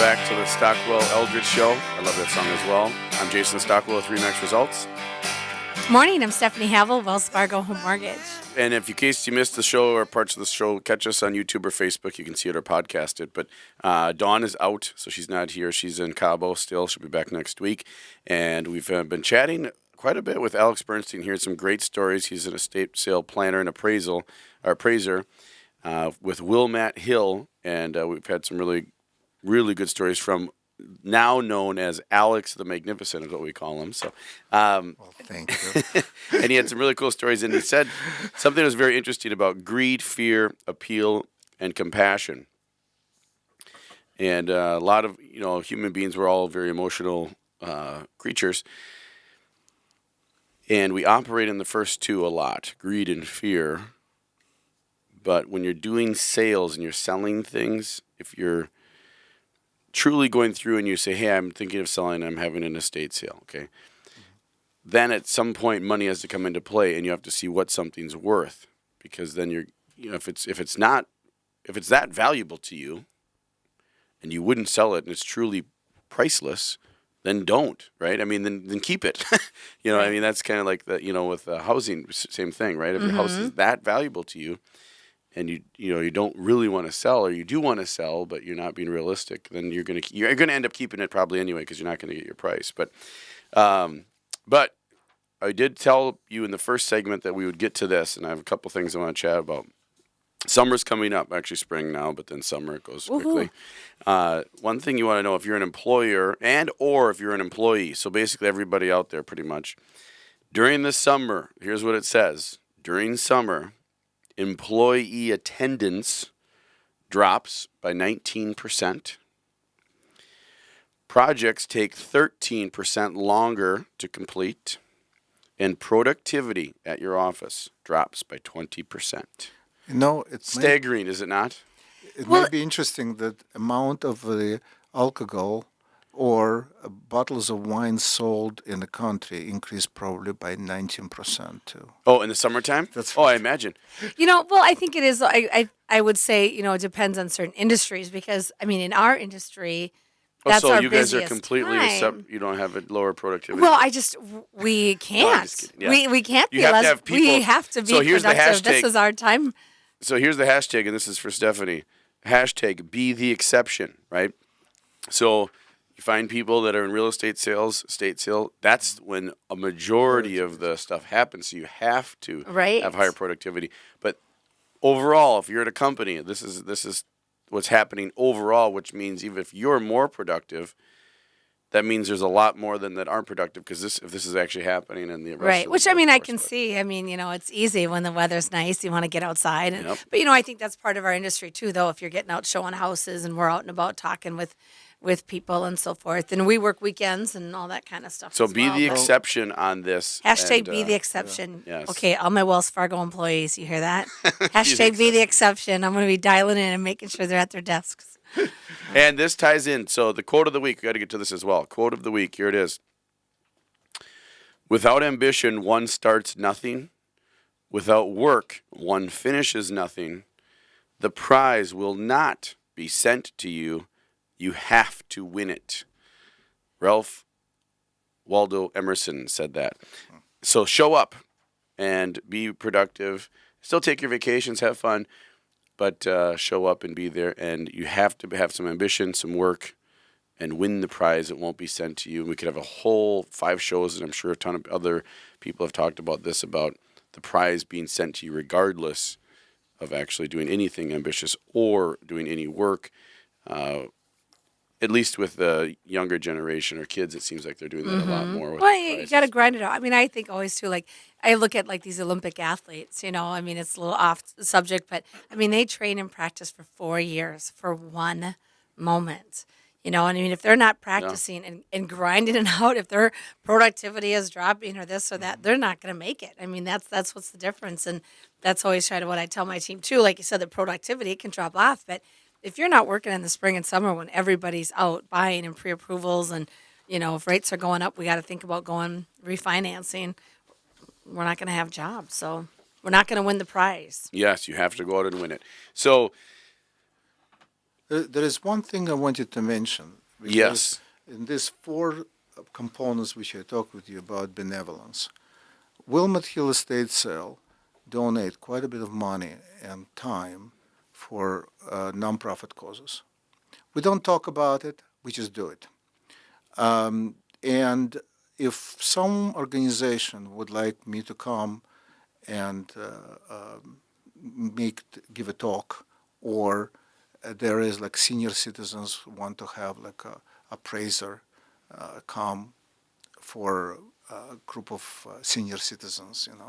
back to the Stockwell Eldridge Show. I love that song as well. I'm Jason Stockwell with RE/MAX Results. Morning, I'm Stephanie Havel, Wells Fargo Home Mortgage. And if in case you missed the show or parts of the show, catch us on YouTube or Facebook. You can see it or podcast it. But Dawn is out, so she's not here. She's in Cabo still. She'll be back next week. And we've been chatting quite a bit with Alex Bernstein here. Some great stories. He's an estate sale planner and appraiser with Wilmette Hill. And we've had some really good stories from now known as Alex the Magnificent is what we call him. So, well, thank you. And he had some really cool stories. And he said something that was very interesting about greed, fear, appeal, and compassion. And a lot of human beings, we're all very emotional creatures. And we operate in the first two a lot, greed and fear. But when you're doing sales and you're selling things, if you're truly going through and you say, hey, I'm thinking of selling, I'm having an estate sale, okay? Then at some point money has to come into play and you have to see what something's worth, because then if it's that valuable to you and you wouldn't sell it and it's truly priceless, then don't, right? I mean, then keep it. I mean, that's kind of like with housing, same thing, right? If your house is that valuable to you, and you don't really want to sell, or you do want to sell, but you're not being realistic, then you're gonna end up keeping it probably anyway because you're not going to get your price. But I did tell you in the first segment that we would get to this, and I have a couple things I want to chat about. Summer's coming up, actually spring now, but then summer it goes quickly. One thing you want to know if you're an employer or if you're an employee, so basically everybody out there pretty much, during the summer, here's what it says. During summer, employee attendance drops by 19%. Projects take 13% longer to complete. And productivity at your office drops by 20%. It's staggering, is it not? It may be interesting that amount of the alcohol or bottles of wine sold in the country increased probably by 19% too. Oh, in the summertime? I imagine. I think it is. I would say, it depends on certain industries because, in our industry, that's our busiest guys are completely you don't have a lower productivity. Well, we can't. No, yeah. We can't be less. Have people, we have to be productive. This is our time. So here's the hashtag, and this is for Stephanie. Hashtag be the exception, right? So you find people that are in real estate sales, estate sale. That's when a majority of the stuff happens. So you have to have higher productivity. But overall, if you're at a company, this is what's happening overall, which means even if you're more productive, that means there's a lot more than that aren't productive because if this is actually happening in the rest which I can see. It's easy when the weather's nice, you want to get outside. But I think that's part of our industry too, though. If you're getting out showing houses and we're out and about talking with people and so forth, and we work weekends and all that kind of stuff. So be the exception on this. Hashtag be the exception. Yes. Okay, all my Wells Fargo employees, you hear that? Hashtag be the exception. I'm going to be dialing in and making sure they're at their desks. And this ties in. So the quote of the week, we got to get to this as well. Quote of the week, here it is. Without ambition, one starts nothing. Without work, one finishes nothing. The prize will not be sent to you. You have to win it. Ralph Waldo Emerson said that. So show up and be productive. Still take your vacations, have fun. But show up and be there, and you have to have some ambition, some work, and win the prize. It won't be sent to you. We could have a whole 5 shows, and I'm sure a ton of other people have talked about this, about the prize being sent to you regardless of actually doing anything ambitious or doing any work. At least with the younger generation or kids, it seems like they're doing that a lot more. Well, you got to grind it out. I think always too, I look at these Olympic athletes, it's a little off subject, but they train and practice for 4 years for one moment, if they're not practicing and grinding it out, if their productivity is dropping or this or that, they're not going to make it. That's what's the difference. And that's always kind of what I tell my team too. Like you said, the productivity can drop off, but if you're not working in the spring and summer when everybody's out buying and pre-approvals and, if rates are going up, we got to think about going refinancing. We're not going to have jobs. So we're not going to win the prize. Yes, you have to go out and win it. So There is one thing I wanted to mention. Because Yes. in these four components which I talked with you about benevolence, Wilmot Hill Estate Sale donate quite a bit of money and time for nonprofit causes. We don't talk about it, we just do it. And if some organization would like me to come and give a talk, or there is like senior citizens want to have like a appraiser come for a group of senior citizens, and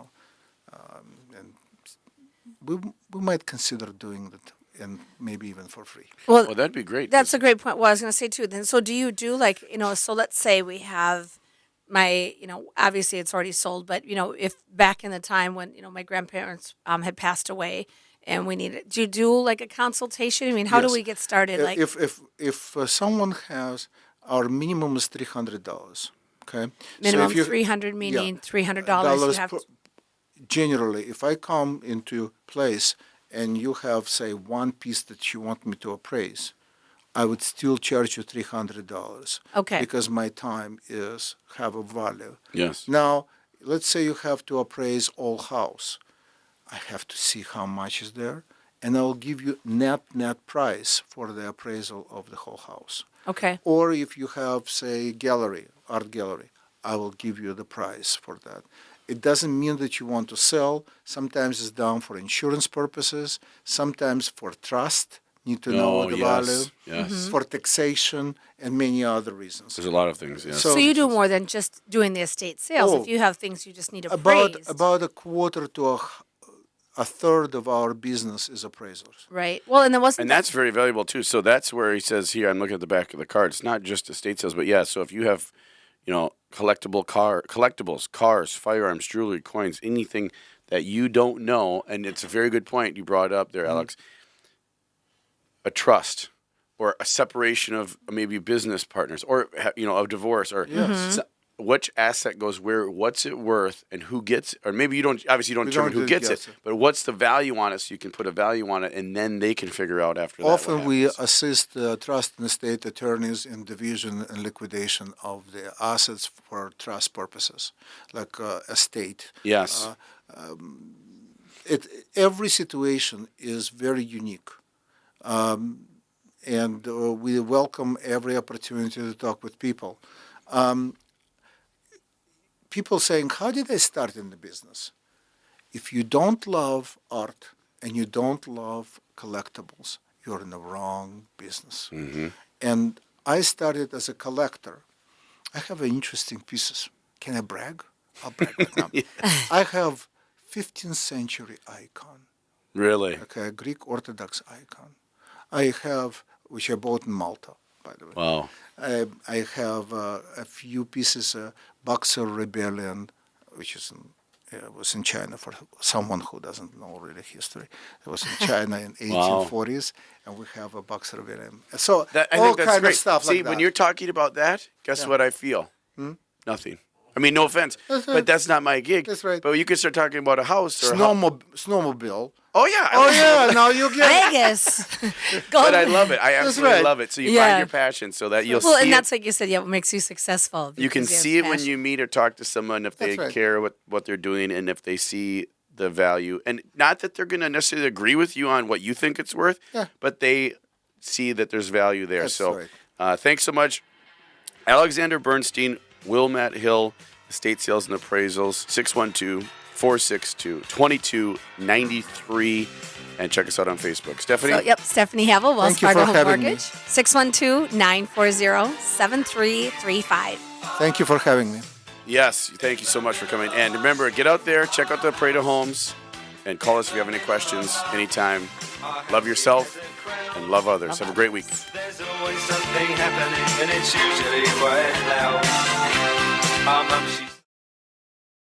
we might consider doing that, and maybe even for free. Well, Well, that'd be great. that's a great point. Well, I was going to say too. Then, so do you do like so let's say we have my obviously it's already sold, but if back in the time when my grandparents had passed away and we needed, do you do like a consultation? I mean, how do Yes. we get started? Like If someone has, our minimum is $300. Okay. minimum if you, 300, meaning yeah, $300 you dollars have. per- generally, if I come into place and you have, say, one piece that you want me to appraise, I would still charge you $300. Okay. Because my time is have a value. Yes. Now, let's say you have to appraise all house. I have to see how much is there, and I'll give you net price for the appraisal of the whole house. Okay. Or if you have, say, art gallery, I will give you the price for that. It doesn't mean that you want to sell. Sometimes it's done for insurance purposes. Sometimes for trust, need to know the value. Yes. For taxation and many other reasons. There's a lot of things. Yes. So you do more than just doing the estate sales. Oh. If you have things you just need appraised. About a quarter to a third of our business is appraisals. Right. Well, and there wasn't. And that's very valuable too. So that's where he says here, I'm looking at the back of the card. It's not just estate sales, but yeah. So if you have, collectibles, cars, firearms, jewelry, coins, anything that you don't know, and it's a very good point you brought up there, Alex. A trust or a separation of maybe business partners, or a divorce, or which asset goes where, what's it worth, and who gets it. Or maybe you don't determine who gets it, but what's the value on it, so you can put a value on it, and then they can figure out after that. Often we assist trust and estate attorneys in division and liquidation of the assets for trust purposes, like estate. Yes. Every situation is very unique. And we welcome every opportunity to talk with people. People saying, how did I start in the business? If you don't love art and you don't love collectibles, you're in the wrong business. Mm-hmm. And I started as a collector. I have interesting pieces. Can I brag? I'll brag right now. I have 15th century icon. Really? Okay, a Greek Orthodox icon. I have, which I bought in Malta, by the way. Wow. I have a few pieces, Boxer Rebellion, which was in China for someone who doesn't know really history. It was in China in 1840s, and we have a Boxer Rebellion. So I all think that's kind great. of stuff See, like that. when you're talking about that, guess what I feel? Nothing. I mean, no offense, but that's not my gig. That's right. But you can start talking about a house or Snowmobile. Oh yeah. Oh yeah, now you get Vegas. But I love it. I absolutely right. love it. So you Yeah. find your passion, so that you'll Well, see and it. that's like you said. Yeah, what makes you successful. You can because have see it when passion. you meet or talk to someone, if they That's right. care what they're doing, and if they see the value. And not that they're going to necessarily agree with you on what you think it's worth, Yeah. but they see that there's value there. That's So right. thanks so much. Alexander Bernstein, Wilmette Hill, Estate Sales and Appraisals, 612-462-2293. And check us out on Facebook. Stephanie? So, yep, Stephanie Havel, Wells Thank you Fargo for Home having me. Mortgage, 612-940-7335. Thank you for having me. Yes, thank you so much for coming. And remember, get out there, check out the Parade of Homes, and call us if you have any questions anytime. Love yourself and love others. Have a great week. There's always something happening, and it's usually quite loud. Our mum, she's